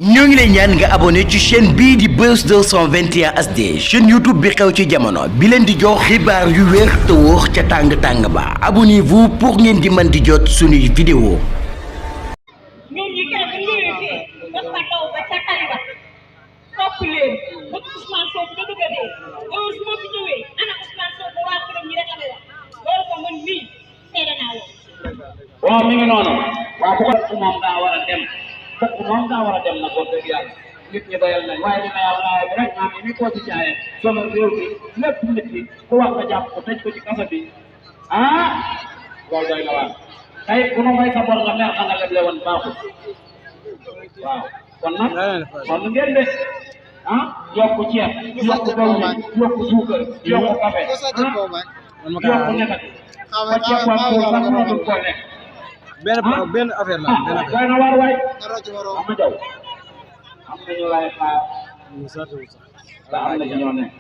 ñoo ngi lay ñaan nga abonné ci chaîne bii di Buzz 221 HD chaîne YouTube bi xew ci jamono bi leen di jox xibaar yu wér te wóor ca tàng-tàng ba abonnez-vous pour ngeen di mën di jot suñuy vidéo ñoom ñi kenn bu ñëwee fii dafa daw ba ca tali ba topp leen ba Ousmane Sonko ba bëgg a dee loolu su ma fi ñëwee ana Ousmane Sonko waa këram ñi rek la wax loolu ko man mii seede naa la. waaw mi ngi noonu waaw bu ko moom daa war a dem fokk moom daa war a dem nag wax dëgg yàlla nit ñi doyal nañ waaye dina yàlla bi rek maa ngi ni koo ci jaayee solo réew mi lépp nit ñi ku wax nga jàpp ko tëj ko ci kaso bi ah loolu doy na waar tey ku nu may sa bor nga mer nga leble woon baaxul waaw kon nag kon ngeen de ah yokku ceeb yokku dawlin yokku suukar yokku café yokku nekkati ba ceeb waa ko sax mënatul koo lekk benn affaire la benn affaire doy na waar waay ama jaw am na ñu lay xaar te am na ci ñoo nekk